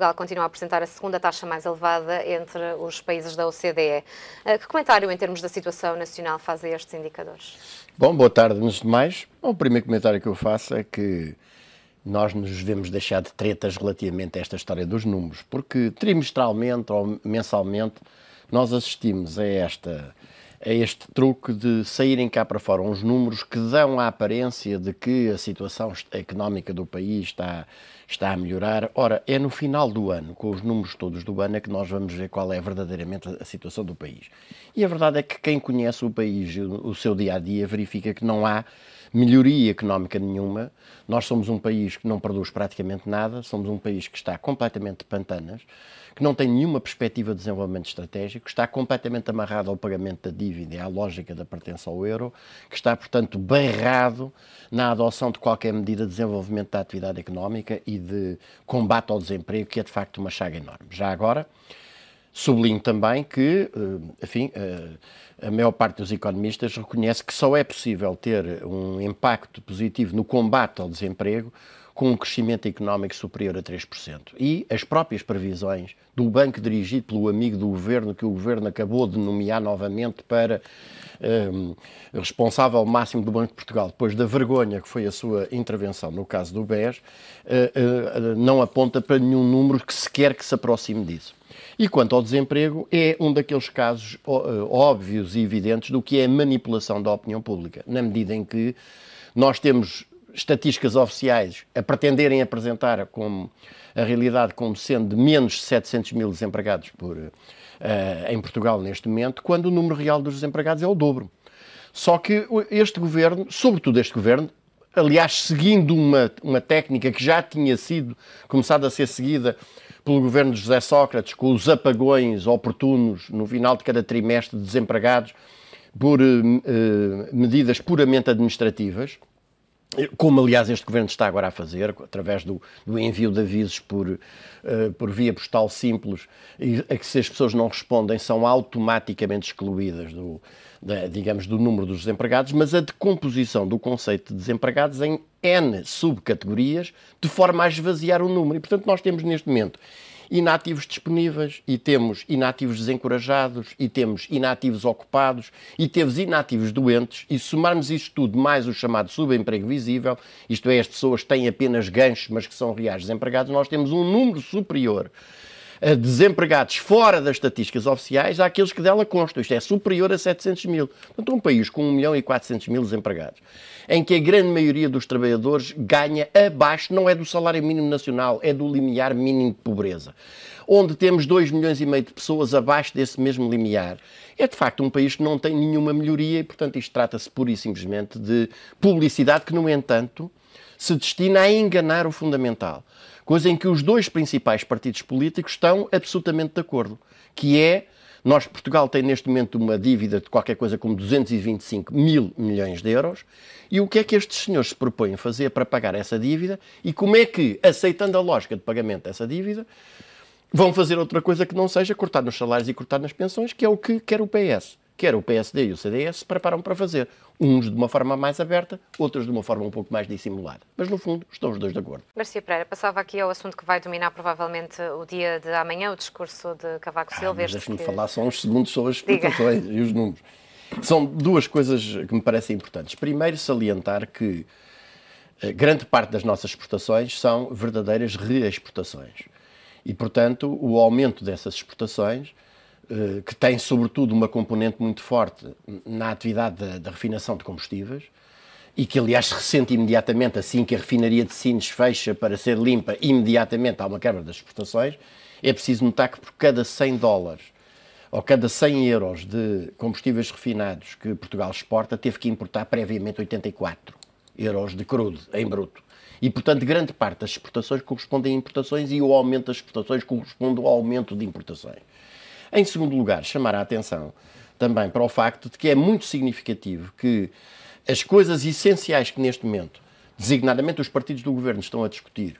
Portugal continua a apresentar a segunda taxa mais elevada entre os países da OCDE. Que comentário em termos da situação nacional faz a estes indicadores? Bom, boa tarde, antes de mais. O primeiro comentário que eu faço é que nós nos devemos deixar de tretas relativamente a esta história dos números, porque trimestralmente ou mensalmente nós assistimos a este truque de saírem cá para fora uns números que dão a aparência de que a situação económica do país está a melhorar. Ora, é no final do ano, com os números todos do ano, é que nós vamos ver qual é verdadeiramente a situação do país. E a verdade é que quem conhece o país, o seu dia-a-dia, verifica que não há melhoria económica nenhuma. Nós somos um país que não produz praticamente nada, somos um país que está completamente de pantanas, que não tem nenhuma perspectiva de desenvolvimento estratégico, que está completamente amarrado ao pagamento da dívida e à lógica da pertença ao euro, que está, portanto, barrado na adoção de qualquer medida de desenvolvimento da atividade económica e de combate ao desemprego, que é, de facto, uma chaga enorme. Já agora, sublinho também que, enfim, a maior parte dos economistas reconhece que só é possível ter um impacto positivo no combate ao desemprego com um crescimento económico superior a 3%. E as próprias previsões do banco dirigido pelo amigo do governo, que o governo acabou de nomear novamente para responsável máximo do Banco de Portugal, depois da vergonha que foi a sua intervenção no caso do BES, não aponta para nenhum número que sequer que se aproxime disso. E quanto ao desemprego, é um daqueles casos óbvios e evidentes do que é a manipulação da opinião pública, na medida em que nós temos estatísticas oficiais a pretenderem apresentar como a realidade como sendo de menos de 700 mil desempregados em Portugal neste momento, quando o número real dos desempregados é o dobro. Só que este governo, sobretudo este governo, aliás, seguindo uma técnica que já tinha sido começada a ser seguida pelo governo de José Sócrates, com os apagões oportunos no final de cada trimestre de desempregados por medidas puramente administrativas, como aliás este governo está agora a fazer, através do envio de avisos por via postal simples, a que se as pessoas não respondem são automaticamente excluídas do número dos desempregados, mas a decomposição do conceito de desempregados em N subcategorias, de forma a esvaziar o número. E, portanto, nós temos neste momento inativos disponíveis, e temos inativos desencorajados, e temos inativos ocupados, e temos inativos doentes, e se somarmos isto tudo mais o chamado subemprego visível, isto é, as pessoas que têm apenas ganchos, mas que são reais desempregados, nós temos um número superior a desempregados fora das estatísticas oficiais àqueles que dela constam. Isto é superior a 700 mil. Portanto, um país com 1.400.000 desempregados, em que a grande maioria dos trabalhadores ganha abaixo, não é do salário mínimo nacional, é do limiar mínimo de pobreza, onde temos 2,5 milhões de pessoas abaixo desse mesmo limiar. É, de facto, um país que não tem nenhuma melhoria e, portanto, isto trata-se pura e simplesmente de publicidade que, no entanto, se destina a enganar o fundamental. Coisa em que os dois principais partidos políticos estão absolutamente de acordo, que é, Portugal tem neste momento uma dívida de qualquer coisa como 225 mil milhões de euros, e o que é que estes senhores se propõem fazer para pagar essa dívida, e como é que, aceitando a lógica de pagamento dessa dívida, vão fazer outra coisa que não seja cortar nos salários e cortar nas pensões, que é o que quer o PS. Quer o PSD e o CDS se preparam para fazer. Uns de uma forma mais aberta, outros de uma forma um pouco mais dissimulada. Mas, no fundo, estão os dois de acordo. Garcia Pereira, passava aqui ao assunto que vai dominar provavelmente o dia de amanhã, o discurso de Cavaco Silva. Mas deixe-me falar só uns segundos sobre as explicações e os números. São duas coisas que me parecem importantes. Primeiro, salientar que grande parte das nossas exportações são verdadeiras reexportações. E, portanto, o aumento dessas exportações, que tem, sobretudo, uma componente muito forte na atividade da refinação de combustíveis, e que, aliás, se ressente imediatamente assim que a refinaria de Sines fecha para ser limpa, imediatamente há uma quebra das exportações. É preciso notar que por cada 100 dólares ou cada 100 euros de combustíveis refinados que Portugal exporta, teve que importar previamente 84 euros de crudo em bruto. E, portanto, grande parte das exportações correspondem a importações e o aumento das exportações corresponde ao aumento de importações. Em segundo lugar, chamar a atenção também para o facto de que é muito significativo que as coisas essenciais que neste momento, designadamente os partidos do governo, estão a discutir,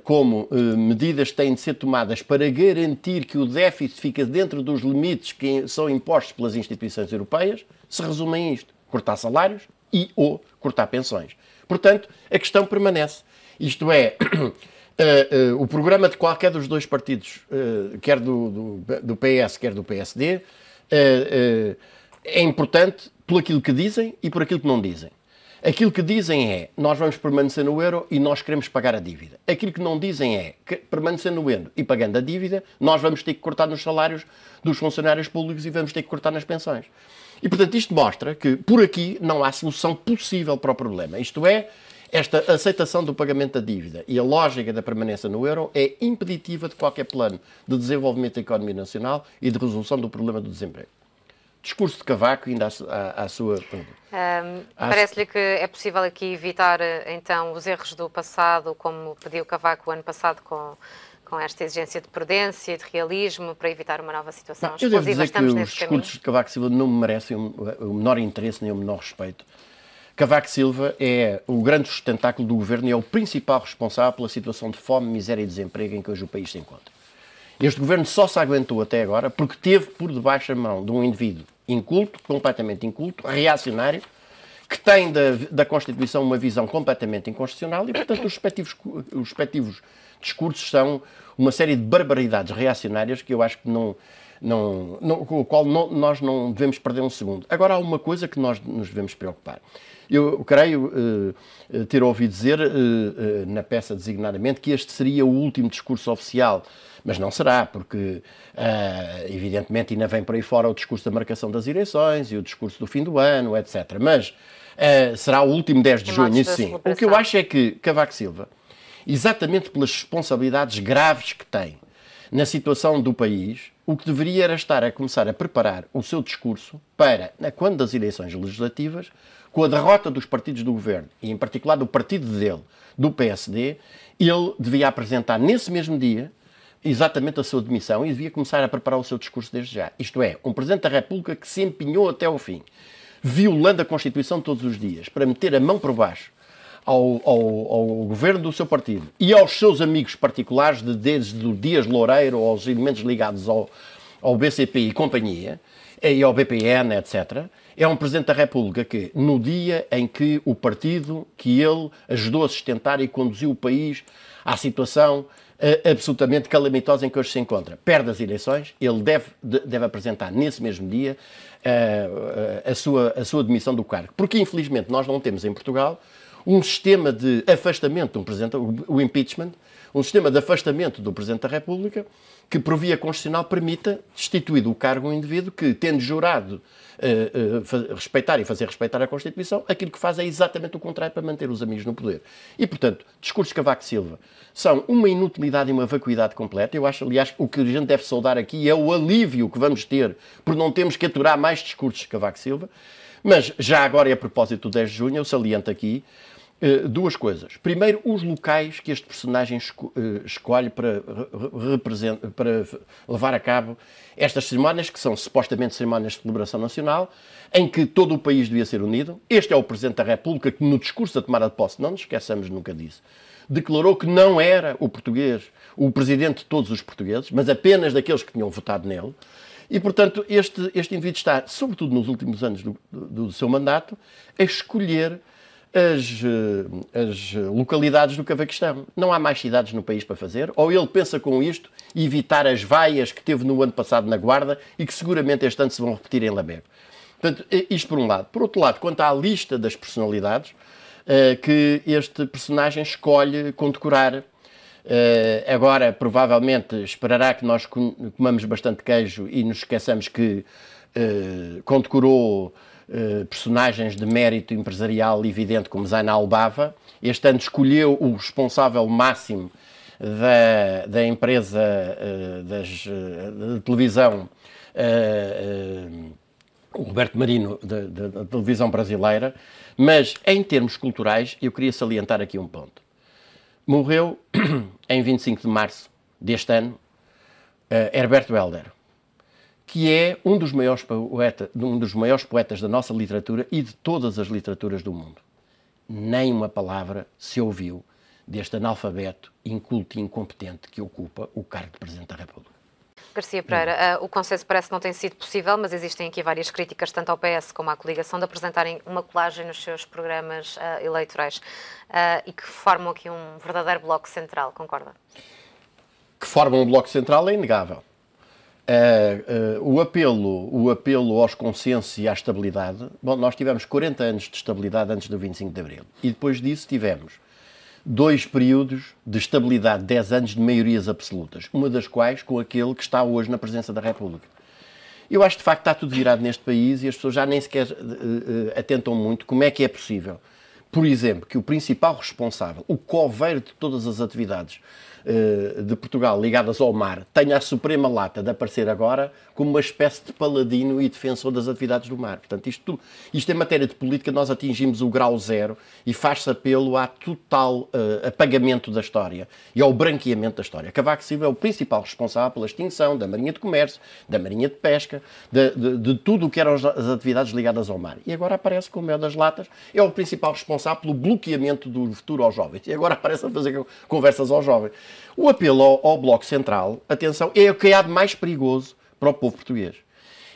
como medidas que têm de ser tomadas para garantir que o déficit fica dentro dos limites que são impostos pelas instituições europeias, se resumem a isto: cortar salários e ou cortar pensões. Portanto, a questão permanece. Isto é, O programa de qualquer dos dois partidos, quer do PS, quer do PSD, é importante por aquilo que dizem e por aquilo que não dizem. Aquilo que dizem é, nós vamos permanecer no euro e nós queremos pagar a dívida. Aquilo que não dizem é, que permanecendo no euro e pagando a dívida, nós vamos ter que cortar nos salários dos funcionários públicos e vamos ter que cortar nas pensões. E, portanto, isto mostra que, por aqui, não há solução possível para o problema. Isto é, esta aceitação do pagamento da dívida e a lógica da permanência no euro é impeditiva de qualquer plano de desenvolvimento da economia nacional e de resolução do problema do desemprego. Discurso de Cavaco, ainda à sua pergunta. Parece-lhe que é possível aqui evitar, então, os erros do passado, como pediu Cavaco o ano passado com esta exigência de prudência e de realismo para evitar uma nova situação explosiva? Eu devo dizer Estamos que os discursos de Cavaco Silva não me merecem o menor interesse nem o menor respeito. Cavaco Silva é o grande sustentáculo do governo e é o principal responsável pela situação de fome, miséria e desemprego em que hoje o país se encontra. Este governo só se aguentou até agora porque teve por debaixo a mão de um indivíduo inculto, completamente inculto, reacionário, que tem da Constituição uma visão completamente inconstitucional e, portanto, os respectivos discursos são uma série de barbaridades reacionárias que eu acho que com o qual nós não devemos perder um segundo. Agora, há uma coisa que nós nos devemos preocupar. Eu creio ter ouvido dizer, na peça designadamente, que este seria o último discurso oficial, mas não será, porque, evidentemente, ainda vem por aí fora o discurso da marcação das eleições e o discurso do fim do ano, etc. Mas será o último 10 de junho, isso sim. O que eu acho é que Cavaco Silva, exatamente pelas responsabilidades graves que tem na situação do país, o que deveria era estar a começar a preparar o seu discurso para, quando das eleições legislativas, com a derrota dos partidos do governo, e em particular do partido dele, do PSD, ele devia apresentar nesse mesmo dia exatamente a sua demissão e devia começar a preparar o seu discurso desde já. Isto é, um Presidente da República que se empenhou até ao fim, violando a Constituição todos os dias, para meter a mão por baixo ao governo do seu partido e aos seus amigos particulares, desde o Dias Loureiro aos elementos ligados ao BCP e companhia, e ao BPN, etc., é um Presidente da República que, no dia em que o partido que ele ajudou a sustentar e conduziu o país à situação absolutamente calamitosa em que hoje se encontra, perde as eleições, ele deve apresentar nesse mesmo dia a sua demissão do cargo. Porque, infelizmente, nós não temos em Portugal um sistema de afastamento de um Presidente, o impeachment, um sistema de afastamento do Presidente da República que, por via constitucional, permita destituir do cargo um indivíduo que, tendo jurado respeitar e fazer respeitar a Constituição, aquilo que faz é exatamente o contrário para manter os amigos no poder. E, portanto, discursos de Cavaco Silva são uma inutilidade e uma vacuidade completa. Eu acho, aliás, o que a gente deve saudar aqui é o alívio que vamos ter por não termos que aturar mais discursos de Cavaco Silva. Mas, já agora, e a propósito do 10 de junho, eu saliento aqui duas coisas. Primeiro, os locais que este personagem escolhe para levar a cabo estas cerimónias, que são supostamente cerimónias de celebração nacional, em que todo o país devia ser unido. Este é o Presidente da República que, no discurso da tomada de posse, não nos esqueçamos nunca disso, declarou que não era o português, o presidente de todos os portugueses, mas apenas daqueles que tinham votado nele. E, portanto, este indivíduo está, sobretudo nos últimos anos do seu mandato, a escolher as localidades do Cavaquistão. Não há mais cidades no país para fazer, ou ele pensa com isto evitar as vaias que teve no ano passado na Guarda e que seguramente este ano se vão repetir em Lamego. Portanto, isto por um lado. Por outro lado, quanto à lista das personalidades que este personagem escolhe condecorar, agora provavelmente esperará que nós comamos bastante queijo e nos esqueçamos que condecorou personagens de mérito empresarial evidente como Zainal Bava. Este ano escolheu o responsável máximo da empresa de televisão, o Roberto Marino, da televisão brasileira. Mas, em termos culturais, eu queria salientar aqui um ponto. Morreu, em 25 de março deste ano, Herberto Helder, que é um dos maiores poetas da nossa literatura e de todas as literaturas do mundo. Nem uma palavra se ouviu deste analfabeto, inculto e incompetente que ocupa o cargo de Presidente da República. Garcia Pereira, o consenso parece que não tem sido possível, mas existem aqui várias críticas, tanto ao PS como à coligação, de apresentarem uma colagem nos seus programas eleitorais e que formam aqui um verdadeiro bloco central, concorda? Que formam um bloco central é inegável. O apelo aos consensos e à estabilidade. Bom, nós tivemos 40 anos de estabilidade antes do 25 de Abril e depois disso tivemos 2 períodos de estabilidade, 10 anos de maiorias absolutas, uma das quais com aquele que está hoje na presença da República. Eu acho que de facto está tudo virado neste país e as pessoas já nem sequer atentam muito como é que é possível, por exemplo, que o principal responsável, o coveiro de todas as atividades de Portugal ligadas ao mar, tenha a suprema lata de aparecer agora como uma espécie de paladino e defensor das atividades do mar. Portanto, isto em matéria de política, nós atingimos o grau zero e faz-se apelo a total apagamento da história e ao branqueamento da história. Cavaco Silva é o principal responsável pela extinção da Marinha de Comércio, da Marinha de Pesca, de tudo o que eram as atividades ligadas ao mar. E agora aparece, como é das latas, é o principal responsável pelo bloqueamento do futuro aos jovens. E agora aparece a fazer conversas aos jovens. O apelo ao Bloco Central, atenção, é o que há de mais perigoso para o povo português.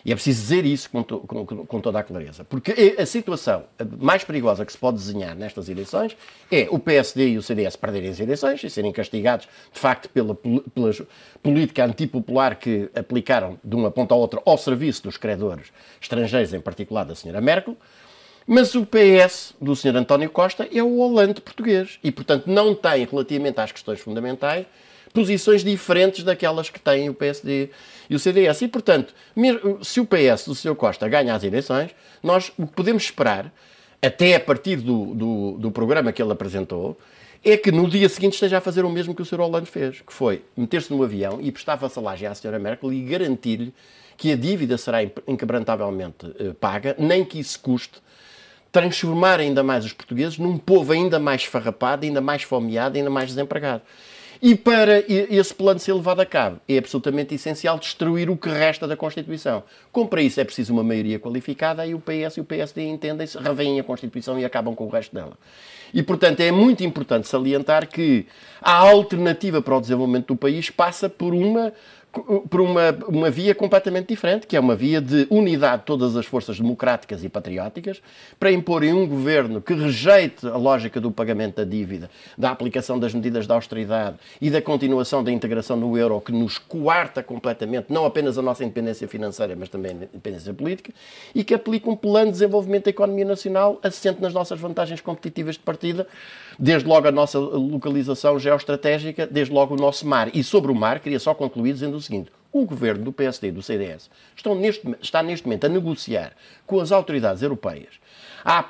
E é preciso dizer isso com toda a clareza. Porque a situação mais perigosa que se pode desenhar nestas eleições é o PSD e o CDS perderem as eleições e serem castigados, de facto, pela política antipopular que aplicaram de uma ponta à outra ao serviço dos credores estrangeiros, em particular da Sra. Merkel. Mas o PS do Sr. António Costa é o Hollande português e, portanto, não tem, relativamente às questões fundamentais, posições diferentes daquelas que têm o PSD e o CDS. E, portanto, se o PS do Sr. Costa ganha as eleições, nós o que podemos esperar, até a partir do programa que ele apresentou, é que no dia seguinte esteja a fazer o mesmo que o Sr. Hollande fez, que foi meter-se no avião e prestar vassalagem à Sra. Merkel e garantir-lhe que a dívida será inquebrantavelmente paga, nem que isso custe transformar ainda mais os portugueses num povo ainda mais esfarrapado, ainda mais fomeado, ainda mais desempregado. E para esse plano ser levado a cabo, é absolutamente essencial destruir o que resta da Constituição. Como para isso é preciso uma maioria qualificada, aí o PS e o PSD entendem-se, revêem a Constituição e acabam com o resto dela. E, portanto, é muito importante salientar que a alternativa para o desenvolvimento do país passa por uma via completamente diferente, que é uma via de unidade de todas as forças democráticas e patrióticas para imporem um governo que rejeite a lógica do pagamento da dívida, da aplicação das medidas de austeridade e da continuação da integração no euro, que nos coarta completamente, não apenas a nossa independência financeira, mas também a independência política, e que aplique um plano de desenvolvimento da economia nacional assente nas nossas vantagens competitivas de partida, desde logo a nossa localização geoestratégica, desde logo o nosso mar. E sobre o mar, queria só concluir dizendo o seguinte: o governo do PSD e do CDS está neste momento a negociar com as autoridades europeias a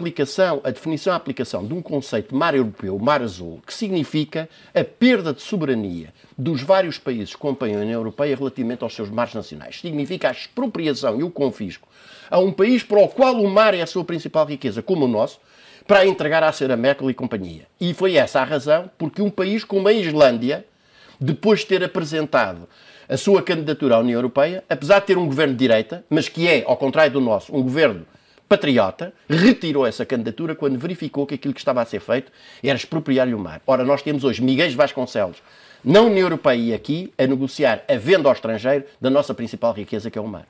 definição e a aplicação de um conceito de mar europeu, mar azul, que significa a perda de soberania dos vários países que compõem a União Europeia relativamente aos seus mares nacionais. Significa a expropriação e o confisco a um país para o qual o mar é a sua principal riqueza, como o nosso, para a entregar à Sra. Merkel e companhia. E foi essa a razão porque um país como a Islândia, depois de ter apresentado a sua candidatura à União Europeia, apesar de ter um governo de direita, mas que é, ao contrário do nosso, um governo patriota, retirou essa candidatura quando verificou que aquilo que estava a ser feito era expropriar-lhe o mar. Ora, nós temos hoje Miguel Vasconcelos, na União Europeia e aqui, a negociar a venda ao estrangeiro da nossa principal riqueza, que é o mar.